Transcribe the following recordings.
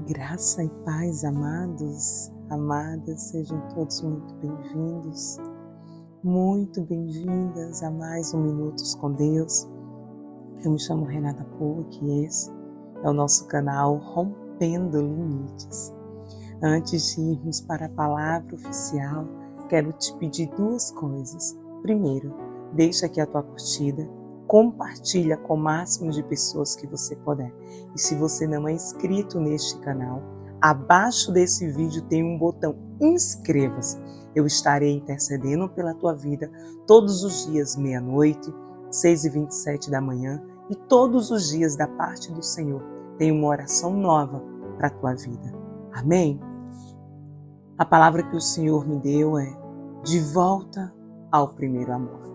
Graça e paz, amados, amadas, sejam todos muito bem-vindos, muito bem-vindas a mais um Minutos com Deus. Eu me chamo Renata Polk e esse é o nosso canal Rompendo Limites. Antes de irmos para a palavra oficial, quero te pedir duas coisas. Primeiro, deixa aqui a tua curtida, compartilha com o máximo de pessoas que você puder. E se você não é inscrito neste canal, abaixo desse vídeo tem um botão inscreva-se. Eu estarei intercedendo pela tua vida todos os dias, meia-noite, 6h27 da manhã, e todos os dias da parte do Senhor tem uma oração nova para a tua vida. Amém? A palavra que o Senhor me deu é de volta ao primeiro amor.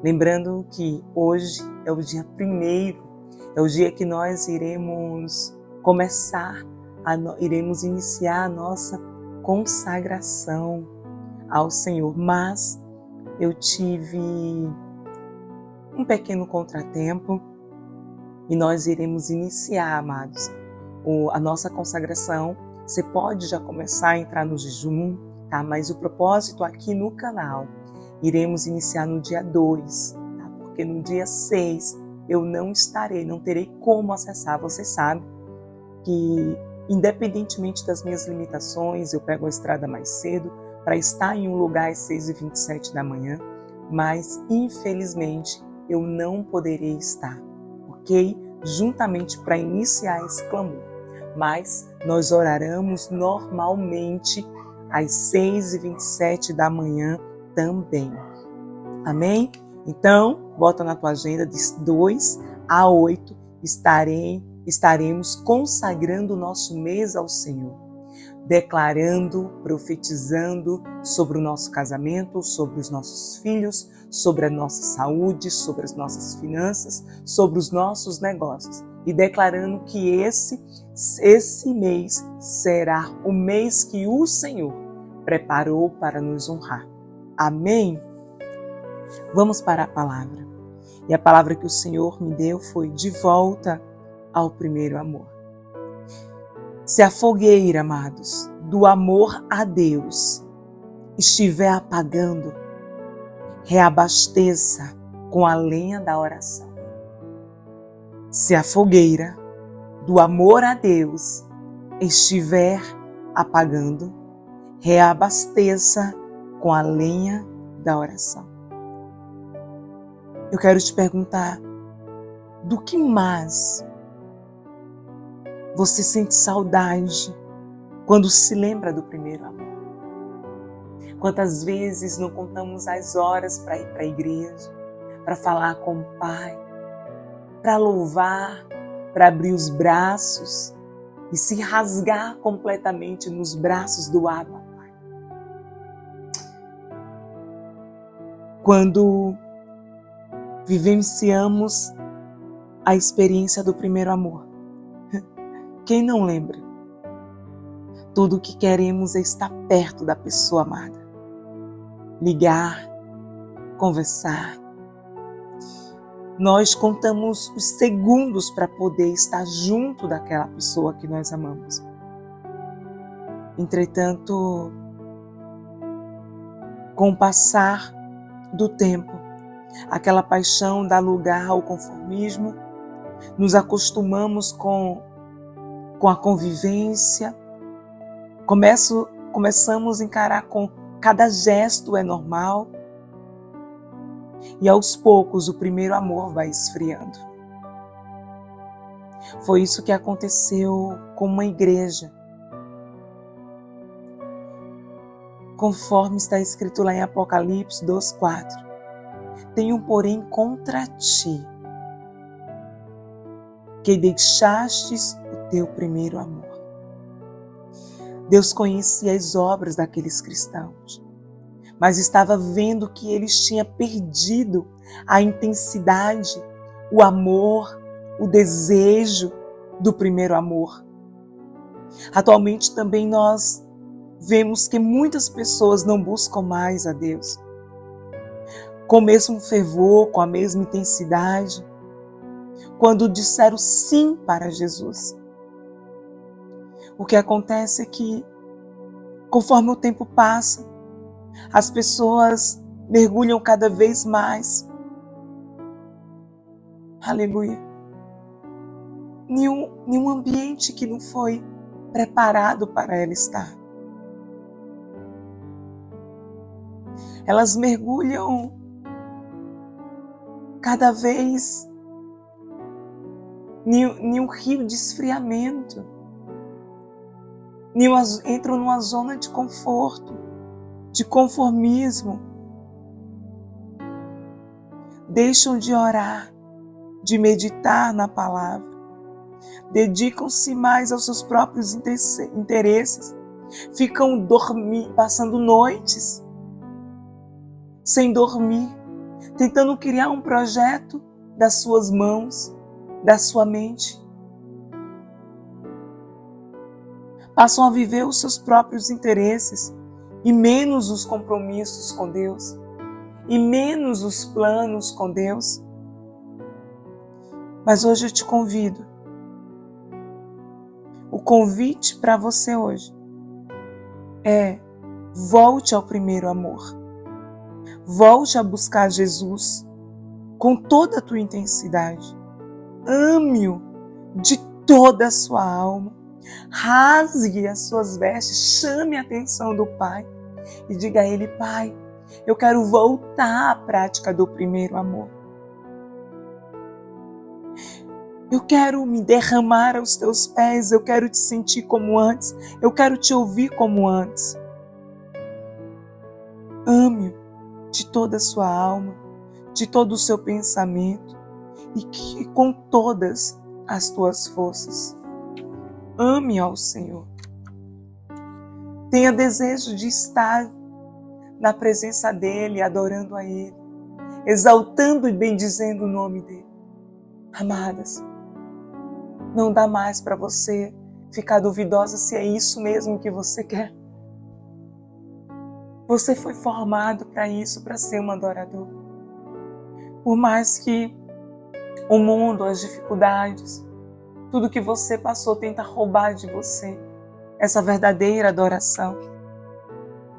Lembrando que hoje é o dia 1º, é o dia que nós iremos iniciar a nossa consagração ao Senhor. Mas eu tive um pequeno contratempo e nós iremos iniciar, amados, a nossa consagração. Você pode já começar a entrar no jejum, tá? Mas o propósito aqui no canal, iremos iniciar no dia 2, tá? Porque no dia 6 eu não terei como acessar. Você sabe que, independentemente das minhas limitações, eu pego a estrada mais cedo para estar em um lugar às 6h27 da manhã, mas infelizmente eu não poderei estar, ok? Juntamente para iniciar esse clamor. Mas nós oraremos normalmente às 6h27 da manhã também. Amém? Então, bota na tua agenda, de 2 a 8, estaremos consagrando o nosso mês ao Senhor, declarando, profetizando sobre o nosso casamento, sobre os nossos filhos, sobre a nossa saúde, sobre as nossas finanças, sobre os nossos negócios, e declarando que esse mês será o mês que o Senhor preparou para nos honrar. Amém? Vamos para a palavra. E a palavra que o Senhor me deu foi de volta ao primeiro amor. Se a fogueira, amados, do amor a Deus estiver apagando, reabasteça com a lenha da oração. Se a fogueira do amor a Deus estiver apagando, reabasteça com a lenha da oração. Eu quero te perguntar, do que mais você sente saudade quando se lembra do primeiro amor? Quantas vezes não contamos as horas para ir para a igreja, para falar com o Pai, para louvar, para abrir os braços e se rasgar completamente nos braços do Abba, Pai. Quando vivenciamos a experiência do primeiro amor, quem não lembra? Tudo o que queremos é estar perto da pessoa amada, ligar, conversar. Nós contamos os segundos para poder estar junto daquela pessoa que nós amamos. Entretanto, com o passar do tempo, aquela paixão dá lugar ao conformismo, nos acostumamos com a convivência, começamos a encarar com cada gesto é normal, e aos poucos o primeiro amor vai esfriando. Foi isso que aconteceu com uma igreja. Conforme está escrito lá em Apocalipse 2:4. Tenho, porém, contra ti, que deixastes o teu primeiro amor. Deus conhecia as obras daqueles cristãos, mas estava vendo que eles tinham perdido a intensidade, o amor, o desejo do primeiro amor. Atualmente também nós vemos que muitas pessoas não buscam mais a Deus com o mesmo fervor, com a mesma intensidade, quando disseram sim para Jesus. O que acontece é que, conforme o tempo passa, as pessoas mergulham cada vez mais, aleluia, em um ambiente que não foi preparado para ela estar. Elas mergulham cada vez em um rio de esfriamento, entram numa zona de conforto, de conformismo, deixam de orar, de meditar na palavra, dedicam-se mais aos seus próprios interesses, ficam passando noites sem dormir, tentando criar um projeto das suas mãos, da sua mente. Passam a viver os seus próprios interesses e menos os compromissos com Deus, e menos os planos com Deus. Mas hoje eu te convido. O convite para você hoje é: volte ao primeiro amor. Volte a buscar Jesus com toda a tua intensidade. Ame-o de toda a sua alma. Rasgue as suas vestes, chame a atenção do Pai e diga a Ele: Pai, eu quero voltar à prática do primeiro amor. Eu quero me derramar aos teus pés, eu quero te sentir como antes, eu quero te ouvir como antes. Ame-o de toda a sua alma, de todo o seu pensamento e com todas as tuas forças. Ame ao Senhor. Tenha desejo de estar na presença dEle, adorando a Ele, exaltando e bendizendo o nome dEle. Amadas, não dá mais para você ficar duvidosa se é isso mesmo que você quer. Você foi formado para isso, para ser um adorador. Por mais que o mundo, as dificuldades, tudo que você passou tenta roubar de você essa verdadeira adoração.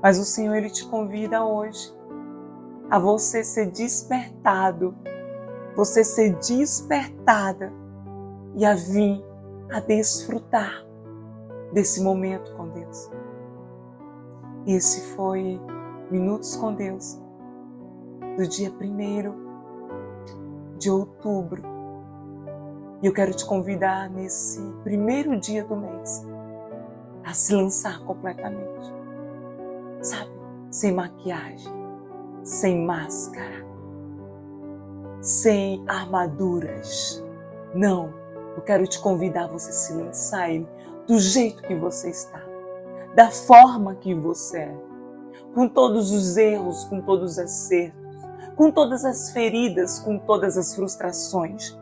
Mas o Senhor, Ele te convida hoje a você ser despertado, você ser despertada e a vir a desfrutar desse momento com Deus. Esse foi Minutos com Deus, do dia 1º de outubro. E eu quero te convidar nesse primeiro dia do mês a se lançar completamente. Sabe? Sem maquiagem, sem máscara, sem armaduras. Não, eu quero te convidar a você se lançar Ele do jeito que você está, da forma que você é, com todos os erros, com todos os acertos, com todas as feridas, com todas as frustrações.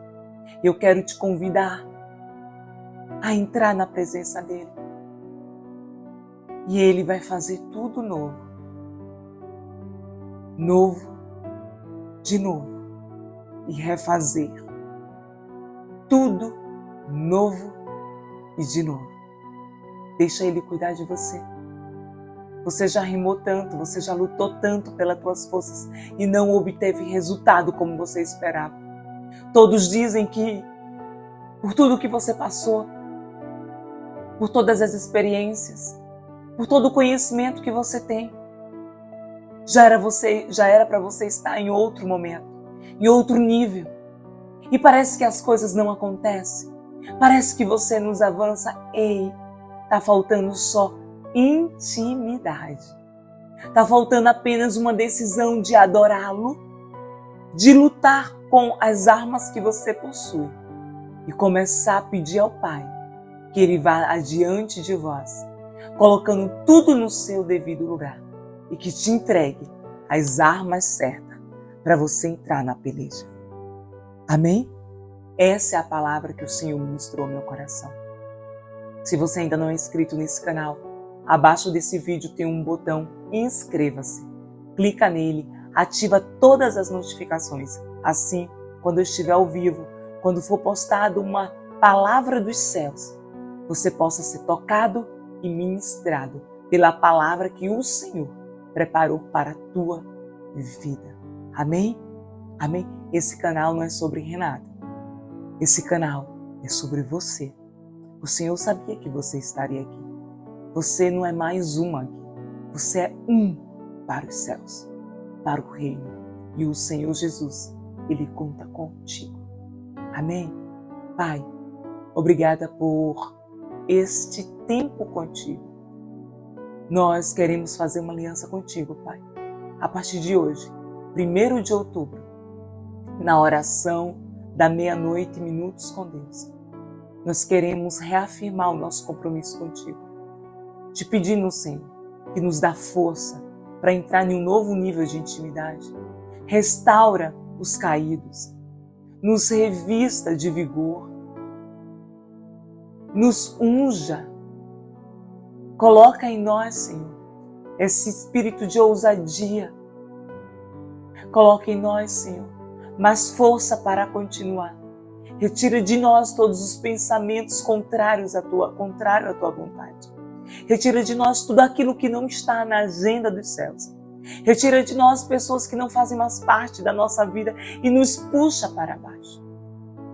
Eu quero te convidar a entrar na presença dEle. E Ele vai fazer tudo novo. Novo, de novo. E refazer. Tudo novo e de novo. Deixa Ele cuidar de você. Você já remou tanto, você já lutou tanto pelas tuas forças e não obteve resultado como você esperava. Todos dizem que por tudo que você passou, por todas as experiências, por todo o conhecimento que você tem, já era para você estar em outro momento, em outro nível. E parece que as coisas não acontecem. Parece que você nos avança. Ei, tá faltando só intimidade. Tá faltando apenas uma decisão de adorá-lo, de lutar com as armas que você possui e começar a pedir ao Pai que Ele vá adiante de vós, colocando tudo no seu devido lugar e que te entregue as armas certas para você entrar na peleja. Amém? Essa é a palavra que o Senhor ministrou ao meu coração. Se você ainda não é inscrito nesse canal, abaixo desse vídeo tem um botão inscreva-se. Clica nele, ativa todas as notificações. Assim, quando eu estiver ao vivo, quando for postado uma palavra dos céus, você possa ser tocado e ministrado pela palavra que o Senhor preparou para a tua vida. Amém? Amém? Esse canal não é sobre Renata. Esse canal é sobre você. O Senhor sabia que você estaria aqui. Você não é mais uma aqui. Você é um para os céus, para o reino. E o Senhor Jesus, Ele conta contigo. Amém? Pai, obrigada por este tempo contigo. Nós queremos fazer uma aliança contigo, Pai. A partir de hoje, 1º de outubro, na oração da meia-noite, minutos com Deus, nós queremos reafirmar o nosso compromisso contigo. Te pedindo, Senhor, que nos dá força para entrar em um novo nível de intimidade. Restaura os caídos, nos revista de vigor, nos unja. Coloca em nós, Senhor, esse espírito de ousadia. Coloca em nós, Senhor, mais força para continuar. Retira de nós todos os pensamentos contrários à tua vontade. Retira de nós tudo aquilo que não está na agenda dos céus. Retira de nós pessoas que não fazem mais parte da nossa vida e nos puxa para baixo.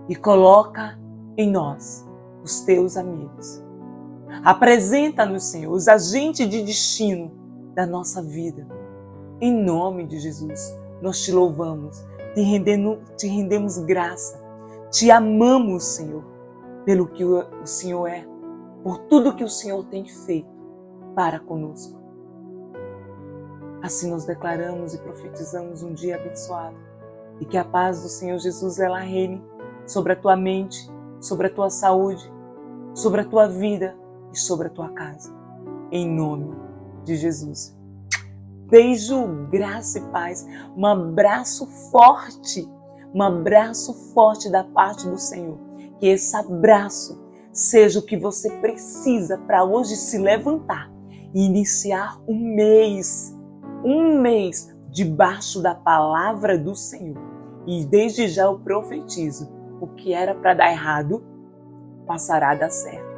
E coloca em nós os teus amigos. Apresenta-nos, Senhor, os agentes de destino da nossa vida. Em nome de Jesus, nós te louvamos, te rendemos graça, te amamos, Senhor, pelo que o Senhor é, por tudo que o Senhor tem feito para conosco. Assim nós declaramos e profetizamos um dia abençoado e que a paz do Senhor Jesus ela reine sobre a tua mente, sobre a tua saúde, sobre a tua vida e sobre a tua casa. Em nome de Jesus. Beijo, graça e paz. Um abraço forte da parte do Senhor. Que esse abraço seja o que você precisa para hoje se levantar e iniciar um mês debaixo da palavra do Senhor. E desde já eu profetizo, o que era para dar errado, passará a dar certo.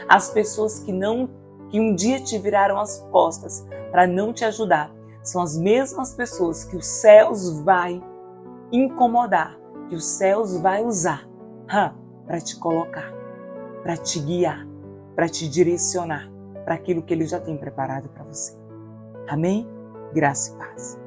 As pessoas que um dia te viraram as costas para não te ajudar, são as mesmas pessoas que os céus vai incomodar, que os céus vai usar para te colocar, para te guiar, para te direcionar para aquilo que Ele já tem preparado para você. Amém? Graça e paz.